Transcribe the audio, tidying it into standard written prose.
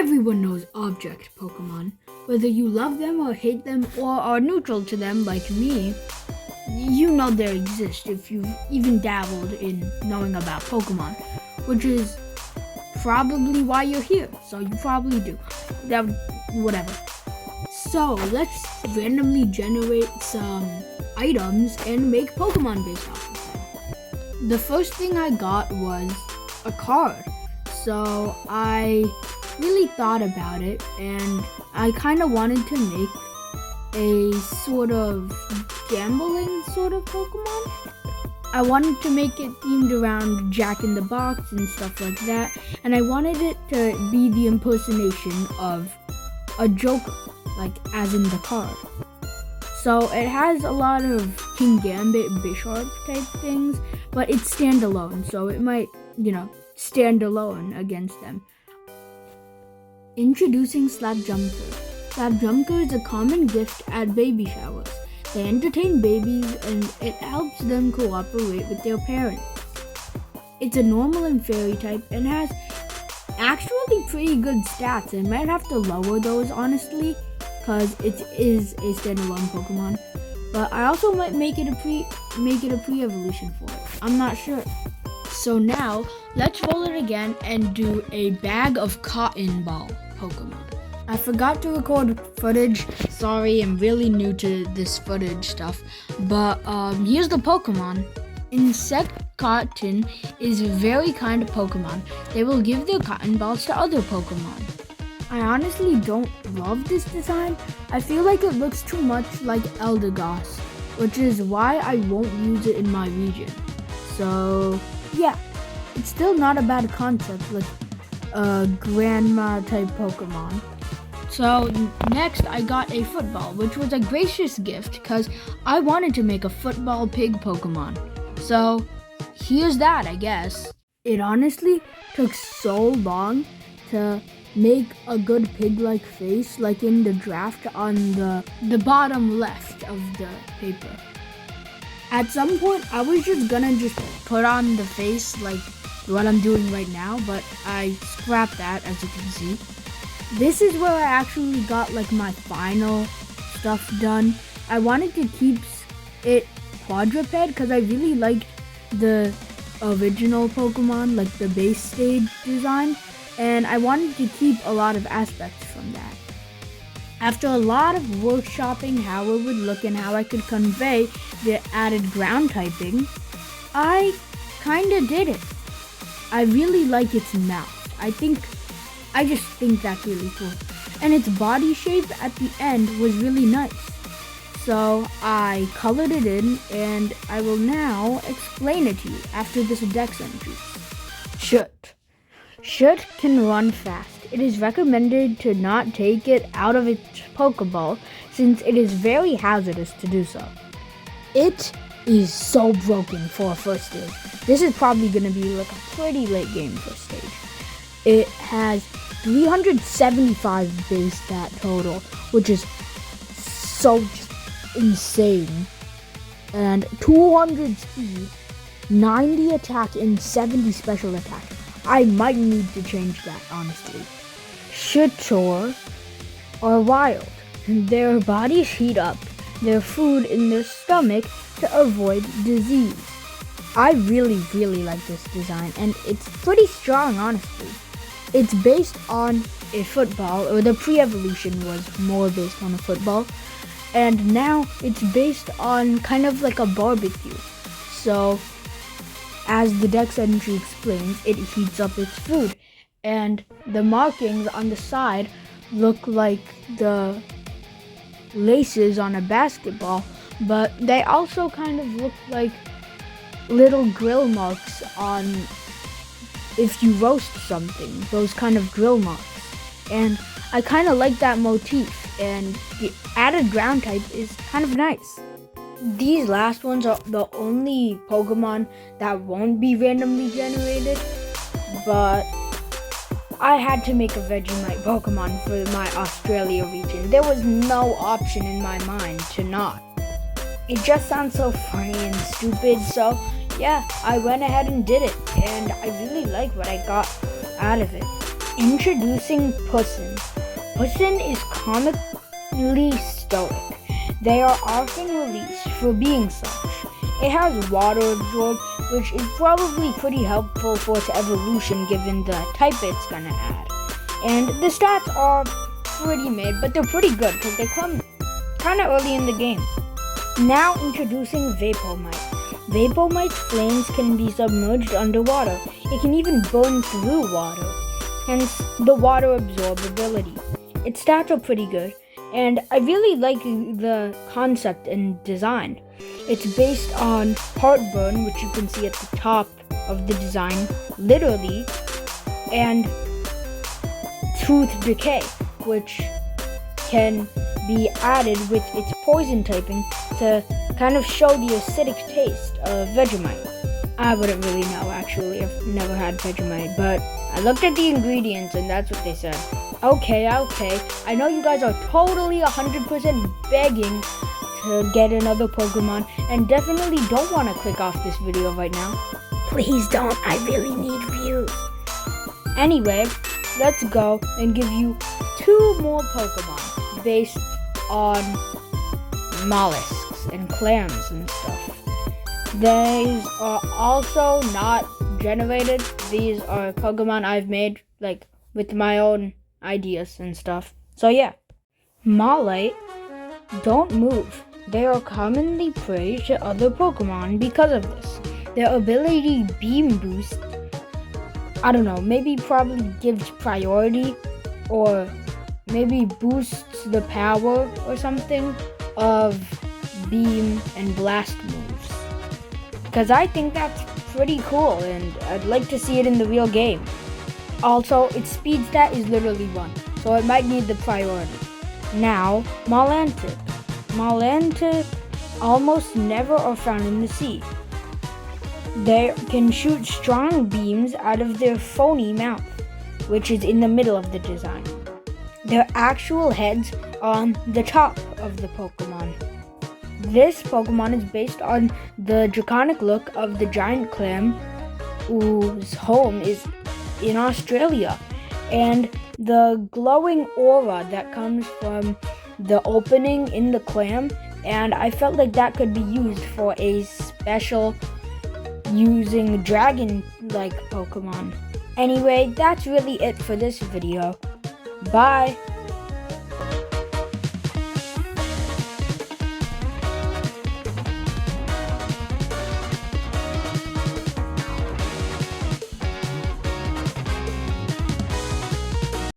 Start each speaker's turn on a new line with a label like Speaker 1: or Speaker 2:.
Speaker 1: Everyone knows object Pokemon. Whether you love them or hate them or are neutral to them like me, you know they exist if you've even dabbled in knowing about Pokemon, which is probably why you're here, so you probably do. Whatever. So let's randomly generate some items and make Pokemon based off of them. The first thing I got was a card. So I really thought about it and I kind of wanted to make a sort of gambling sort of Pokemon. I wanted to make it themed around Jack in the Box and stuff like that, and I wanted it to be the impersonation of a Joker, like as in the card. So it has a lot of King Gambit, Bisharp type things, but it's standalone, so it might, stand alone against them. Introducing Slapjumper. Slapjumper is a common gift at baby showers. They entertain babies and it helps them cooperate with their parents. It's a normal and fairy type and has actually pretty good stats. I might have to lower those honestly because it is a standalone Pokemon. But I also might make it a pre-evolution for it. I'm not sure. So now let's roll it again and do a bag of cotton ball Pokemon. I forgot to record footage. Sorry, I'm really new to this footage stuff. But here's the Pokemon. Insect Cotton is a very kind of Pokemon. They will give their cotton balls to other Pokemon. I honestly don't love this design. I feel like it looks too much like Eldegoss, which is why I won't use it in my region. So yeah, it's still not a bad concept, like a grandma type Pokemon. So next I got a football, which was a gracious gift because I wanted to make a football pig Pokemon. So here's that, I guess. It honestly took so long to make a good pig-like face, like in the draft on the bottom left of the paper. At some point, I was just gonna put on the face like what I'm doing right now, but I scrapped that, as you can see. This is where I actually got like my final stuff done. I wanted to keep it quadruped because I really liked the original Pokemon, like the base stage design, and I wanted to keep a lot of aspects from that. After a lot of workshopping how it would look and how I could convey the added ground typing, I kinda did it. I really like its mouth. I just think that's really cool. And its body shape at the end was really nice. So I colored it in and I will now explain it to you after this dex entry. Shoot. Shoot can run fast. It is recommended to not take it out of its Pokeball since it is very hazardous to do so. It is so broken for a first stage. This is probably going to be like a pretty late game first stage. It has 375 base stat total, which is so just insane. And 200 speed, 90 attack, and 70 special attack. I might need to change that, honestly. Shittor are wild. Their bodies heat up their food in their stomach to avoid disease. I really like this design, and it's pretty strong, honestly. It's based on a football, or the pre-evolution was more based on a football, and now it's based on kind of like a barbecue. So, as the dex entry explains, it heats up its food, and the markings on the side look like the laces on a basketball, but they also kind of look like little grill marks on if you roast something, those kind of grill marks. And I kind of like that motif, and the added ground type is kind of nice. These last ones are the only Pokemon that won't be randomly generated, but I had to make a Vegemite Pokemon for my Australia region. There was no option in my mind to not. It just sounds so funny and stupid, so yeah, I went ahead and did it, and I really like what I got out of it. Introducing Pussin. Pussin is comically stoic. They are often released for being such. It has water absorb, which is probably pretty helpful for its evolution given the type it's gonna add. And the stats are pretty mid, but they're pretty good because they come kinda early in the game. Now introducing Vapormite. Vapormite's flames can be submerged underwater. It can even burn through water, hence the water absorbability. Its stats are pretty good, and I really like the concept and design. It's based on Heartburn, which you can see at the top of the design, literally, and Tooth Decay, which can be added with its poison typing to kind of show the acidic taste of Vegemite. I wouldn't really know, actually. I've never had Vegemite, but I looked at the ingredients and that's what they said. Okay. I know you guys are totally 100% begging to get another Pokemon and definitely don't want to click off this video right now. Please don't, I really need views. Anyway, let's go and give you 2 more Pokemon based on mollusks and clams and stuff. These are also not generated. These are Pokemon I've made like with my own ideas and stuff. So yeah. Mollite don't move. They are commonly praised to other Pokemon because of this. Their ability Beam Boost, I don't know, maybe probably gives priority or maybe boosts the power or something of Beam and Blast moves. Because I think that's pretty cool and I'd like to see it in the real game. Also, its speed stat is literally 1, so it might need the priority. Now, Molantic. Molantic almost never are found in the sea. They can shoot strong beams out of their phony mouth, which is in the middle of the design. Their actual heads are on the top of the Pokemon. This Pokemon is based on the draconic look of the giant clam, whose home is in Australia, and the glowing aura that comes from the opening in the clam, and I felt like that could be used for a special using dragon-like Pokemon. Anyway, that's really it for this video. Bye!